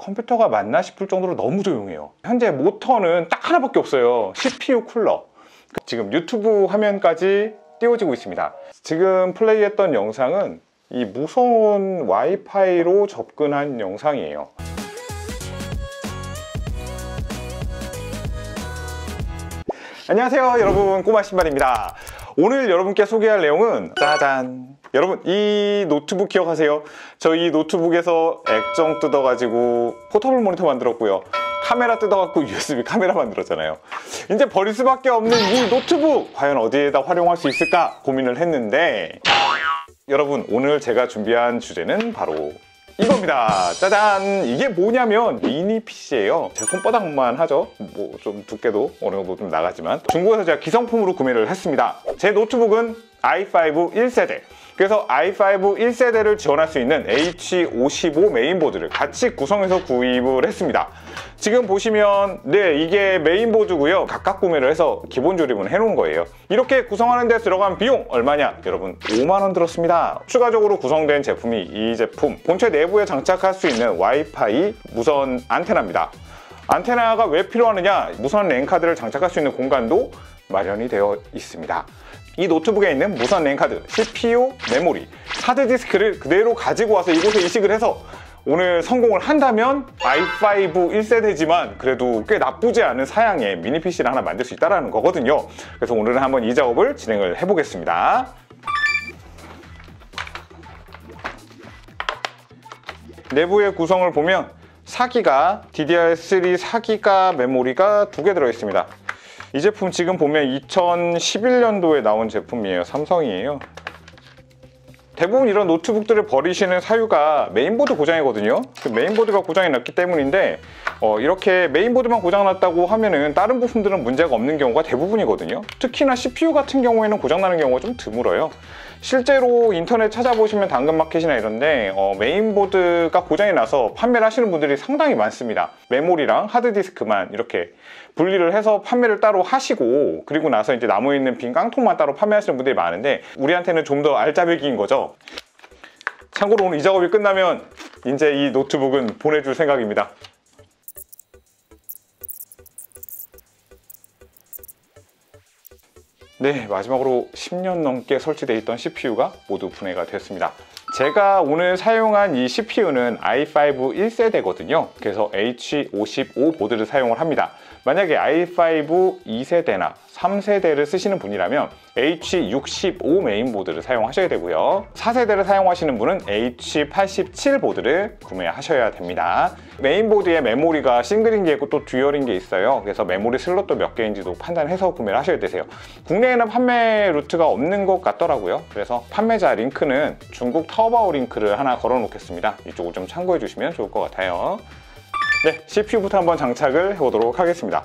컴퓨터가 맞나 싶을 정도로 너무 조용해요. 현재 모터는 딱 하나밖에 없어요. CPU 쿨러. 지금 유튜브 화면까지 띄워지고 있습니다. 지금 플레이했던 영상은 이 무선 와이파이로 접근한 영상이에요. 안녕하세요 여러분, 꼬마신발입니다. 오늘 여러분께 소개할 내용은 짜잔! 여러분, 이 노트북 기억하세요? 저 이 노트북에서 액정 뜯어가지고 포터블 모니터 만들었고요, 카메라 뜯어갖고 USB 카메라 만들었잖아요. 이제 버릴 수밖에 없는 이 노트북, 과연 어디에다 활용할 수 있을까 고민을 했는데, 여러분, 오늘 제가 준비한 주제는 바로 이겁니다. 짜잔! 이게 뭐냐면 미니 PC예요. 제 손바닥만 하죠. 뭐 좀 두께도 어느 정도 좀 나가지만 중국에서 제가 기성품으로 구매를 했습니다. 제 노트북은 i5 1세대. 그래서 i5 1세대를 지원할 수 있는 H55 메인보드를 같이 구성해서 구입을 했습니다. 지금 보시면 이게 메인보드고요. 각각 구매를 해서 기본 조립은 해놓은 거예요. 이렇게 구성하는 데 들어간 비용 얼마냐? 여러분, 5만 원 들었습니다. 추가적으로 구성된 제품이 이 제품, 본체 내부에 장착할 수 있는 와이파이 무선 안테나입니다. 안테나가 왜 필요하느냐? 무선 랜카드를 장착할 수 있는 공간도 마련이 되어 있습니다. 이 노트북에 있는 무선 랜카드, CPU, 메모리, 하드디스크를 그대로 가지고 와서 이곳에 이식을 해서 오늘 성공을 한다면 i5 1세대지만 그래도 꽤 나쁘지 않은 사양의 미니 PC를 하나 만들 수 있다는 거거든요. 그래서 오늘은 한번 이 작업을 진행을 해보겠습니다. 내부의 구성을 보면 4기가, DDR3 4기가 메모리가 2개 들어있습니다. 이 제품 지금 보면 2011년도에 나온 제품이에요. 삼성이에요. 대부분 이런 노트북들을 버리시는 사유가 메인보드 고장이거든요. 그 메인보드가 고장이 났기 때문인데 이렇게 메인보드만 고장났다고 하면은 다른 부품들은 문제가 없는 경우가 대부분이거든요. 특히나 CPU 같은 경우에는 고장나는 경우가 좀 드물어요. 실제로 인터넷 찾아보시면 당근마켓이나 이런데 메인보드가 고장이 나서 판매를 하시는 분들이 상당히 많습니다. 메모리랑 하드디스크만 이렇게 분리를 해서 판매를 따로 하시고, 그리고 나서 이제 남아있는 빈 깡통만 따로 판매하시는 분들이 많은데, 우리한테는 좀 더 알짜배기인 거죠. 참고로 오늘 이 작업이 끝나면 이제 이 노트북은 보내줄 생각입니다. 네, 마지막으로 10년 넘게 설치되어 있던 CPU가 모두 분해가 됐습니다. 제가 오늘 사용한 이 CPU는 i5 1세대거든요. 그래서 H55 보드를 사용을 합니다. 만약에 i5 2세대나 3세대를 쓰시는 분이라면 H65 메인보드를 사용하셔야 되고요. 4세대를 사용하시는 분은 H87 보드를 구매하셔야 됩니다. 메인보드에 메모리가 싱글인 게 있고 또 듀얼인 게 있어요. 그래서 메모리 슬롯도 몇 개인지도 판단해서 구매를 하셔야 되세요. 국내에는 판매 루트가 없는 것 같더라고요. 그래서 판매자 링크는 중국 타오바오 링크를 하나 걸어 놓겠습니다. 이쪽을 좀 참고해 주시면 좋을 것 같아요. 네, CPU부터 한번 장착을 해보도록 하겠습니다.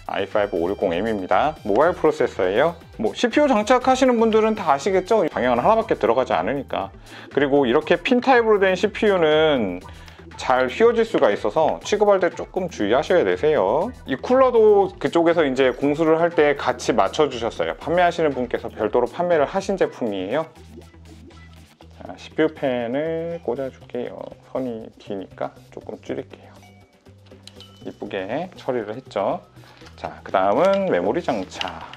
i5 560M입니다. 모바일 프로세서예요. CPU 장착하시는 분들은 다 아시겠죠? 방향은 하나밖에 들어가지 않으니까. 그리고 이렇게 핀 타입으로 된 CPU는 잘 휘어질 수가 있어서 취급할 때 조금 주의하셔야 되세요. 이 쿨러도 그쪽에서 이제 공수를 할 때 같이 맞춰주셨어요. 판매하시는 분께서 별도로 판매를 하신 제품이에요. 자, CPU 팬을 꽂아줄게요. 선이 기니까 조금 줄일게요. 이쁘게 처리를 했죠. 자, 그 다음은 메모리 장착.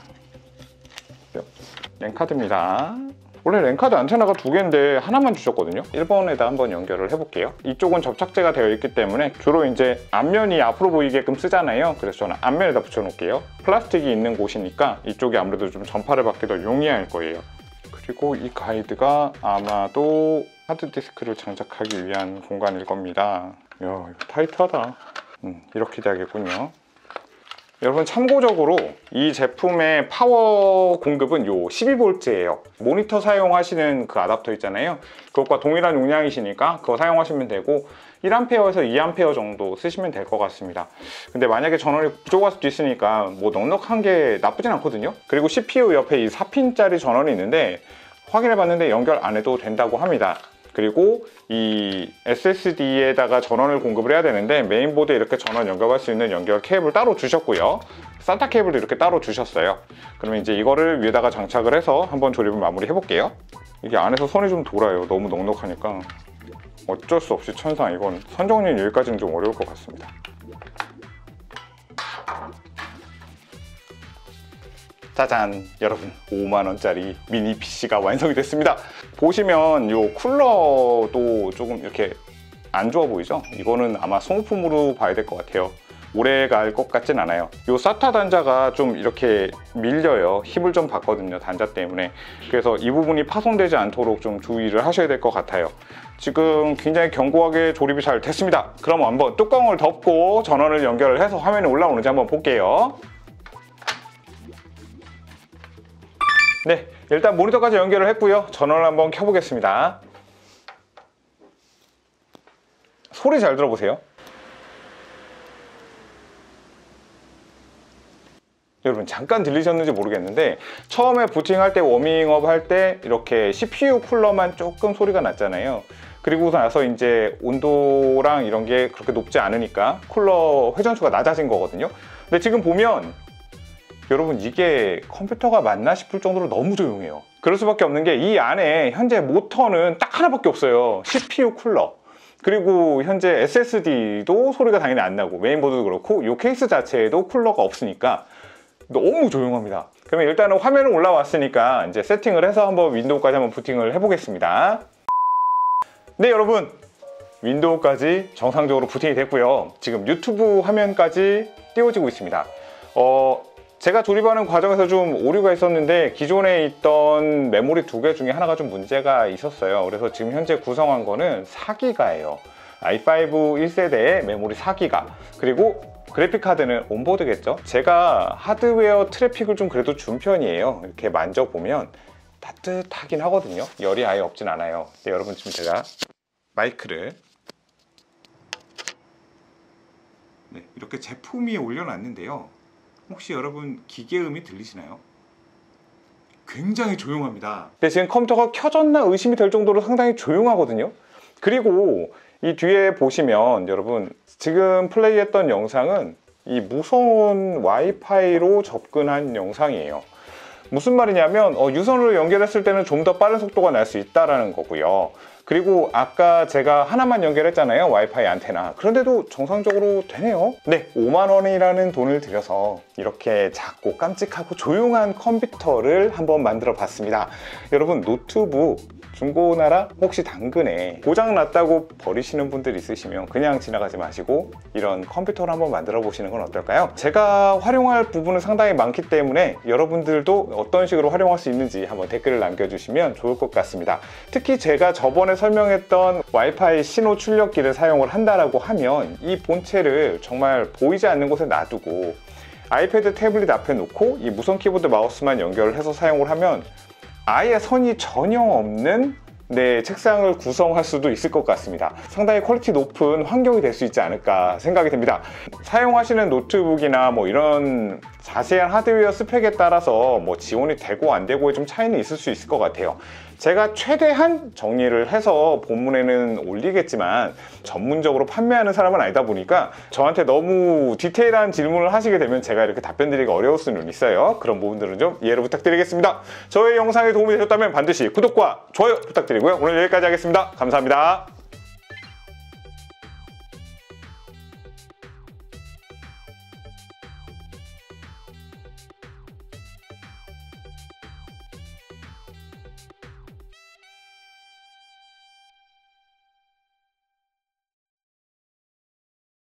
랜카드입니다. 원래 랜카드 안테나가 2개인데 하나만 주셨거든요. 1번에다 한번 연결을 해볼게요. 이쪽은 접착제가 되어 있기 때문에 주로 이제 앞면이 앞으로 보이게끔 쓰잖아요. 그래서 저는 앞면에다 붙여놓을게요. 플라스틱이 있는 곳이니까 이쪽이 아무래도 좀 전파를 받기 더 용이할 거예요. 그리고 이 가이드가 아마도 하드디스크를 장착하기 위한 공간일 겁니다. 이야, 이거 타이트하다. 이렇게 돼야겠군요. 여러분, 참고적으로 이 제품의 파워 공급은 요 12V예요. 모니터 사용하시는 그 아답터 있잖아요. 그것과 동일한 용량이시니까 그거 사용하시면 되고 1A에서 2A 정도 쓰시면 될 것 같습니다. 근데 만약에 전원이 부족할 수도 있으니까 뭐 넉넉한 게 나쁘진 않거든요. 그리고 CPU 옆에 이 4핀짜리 전원이 있는데 확인해 봤는데 연결 안 해도 된다고 합니다. 그리고 이 SSD에다가 전원을 공급을 해야 되는데 메인보드에 이렇게 전원 연결할 수 있는 연결 케이블 따로 주셨고요. SATA 케이블도 이렇게 따로 주셨어요. 그러면 이제 이거를 위에다가 장착을 해서 한번 조립을 마무리 해볼게요. 이게 안에서 선이 좀 돌아요. 너무 넉넉하니까. 어쩔 수 없이 천상, 이건 선정리는 여기까지는 좀 어려울 것 같습니다. 짜잔! 여러분, 5만원짜리 미니 PC가 완성이 됐습니다. 보시면 이 쿨러도 조금 이렇게 안 좋아 보이죠? 이거는 아마 소모품으로 봐야 될 것 같아요. 오래 갈 것 같진 않아요. 이 SATA 단자가 좀 이렇게 밀려요. 힘을 좀 받거든요, 단자 때문에. 그래서 이 부분이 파손되지 않도록 좀 주의를 하셔야 될 것 같아요. 지금 굉장히 견고하게 조립이 잘 됐습니다. 그럼 한번 뚜껑을 덮고 전원을 연결을 해서 화면에 올라오는지 한번 볼게요. 네, 일단 모니터까지 연결을 했고요. 전원을 한번 켜보겠습니다. 소리 잘 들어보세요. 여러분, 잠깐 들리셨는지 모르겠는데 처음에 부팅할 때, 워밍업 할 때 이렇게 CPU 쿨러만 조금 소리가 났잖아요. 그리고 나서 이제 온도랑 이런 게 그렇게 높지 않으니까 쿨러 회전수가 낮아진 거거든요. 근데 지금 보면 여러분, 이게 컴퓨터가 맞나 싶을 정도로 너무 조용해요. 그럴 수밖에 없는 게 이 안에 현재 모터는 딱 하나밖에 없어요. CPU 쿨러. 그리고 현재 SSD도 소리가 당연히 안 나고, 메인보드도 그렇고 이 케이스 자체에도 쿨러가 없으니까 너무 조용합니다. 그러면 일단은 화면은 올라왔으니까 이제 세팅을 해서 한번 윈도우까지 한번 부팅을 해보겠습니다. 네, 여러분, 윈도우까지 정상적으로 부팅이 됐고요. 지금 유튜브 화면까지 띄워지고 있습니다. 제가 조립하는 과정에서 좀 오류가 있었는데 기존에 있던 메모리 2개 중에 하나가 좀 문제가 있었어요. 그래서 지금 현재 구성한 거는 4기가예요. i5 1세대에 메모리 4기가, 그리고 그래픽카드는 온보드겠죠. 제가 하드웨어 트래픽을 좀 그래도 준 편이에요. 이렇게 만져보면 따뜻하긴 하거든요. 열이 아예 없진 않아요. 네, 여러분, 지금 제가 마이크를 이렇게 제품 위에 올려놨는데요. 혹시 여러분 기계음이 들리시나요? 굉장히 조용합니다. 근데 지금 컴퓨터가 켜졌나 의심이 될 정도로 상당히 조용하거든요. 그리고 이 뒤에 보시면 여러분, 지금 플레이했던 영상은 이 무선 와이파이로 접근한 영상이에요. 무슨 말이냐면 유선으로 연결했을 때는 좀 더 빠른 속도가 날 수 있다는 거고요. 그리고 아까 제가 하나만 연결했잖아요, 와이파이 안테나. 그런데도 정상적으로 되네요. 네, 5만원이라는 돈을 들여서 이렇게 작고 깜찍하고 조용한 컴퓨터를 한번 만들어 봤습니다. 여러분, 노트북 중고나라 혹시 당근에 고장 났다고 버리시는 분들 있으시면 그냥 지나가지 마시고 이런 컴퓨터를 한번 만들어 보시는 건 어떨까요? 제가 활용할 부분은 상당히 많기 때문에 여러분들도 어떤 식으로 활용할 수 있는지 한번 댓글을 남겨주시면 좋을 것 같습니다. 특히 제가 저번에 설명했던 와이파이 신호 출력기를 사용을 한다라고 하면 이 본체를 정말 보이지 않는 곳에 놔두고 아이패드, 태블릿 앞에 놓고 이 무선 키보드, 마우스만 연결을 해서 사용을 하면 아예 선이 전혀 없는 책상을 구성할 수도 있을 것 같습니다. 상당히 퀄리티 높은 환경이 될 수 있지 않을까 생각이 듭니다. 사용하시는 노트북이나 이런 자세한 하드웨어 스펙에 따라서 지원이 되고 안 되고의 좀 차이는 있을 수 있을 것 같아요. 제가 최대한 정리를 해서 본문에는 올리겠지만 전문적으로 판매하는 사람은 아니다 보니까 저한테 너무 디테일한 질문을 하시게 되면 제가 이렇게 답변 드리기가 어려울 수는 있어요. 그런 부분들은 좀 이해를 부탁드리겠습니다. 저의 영상에 도움이 되셨다면 반드시 구독과 좋아요 부탁드리고요. 오늘 여기까지 하겠습니다. 감사합니다.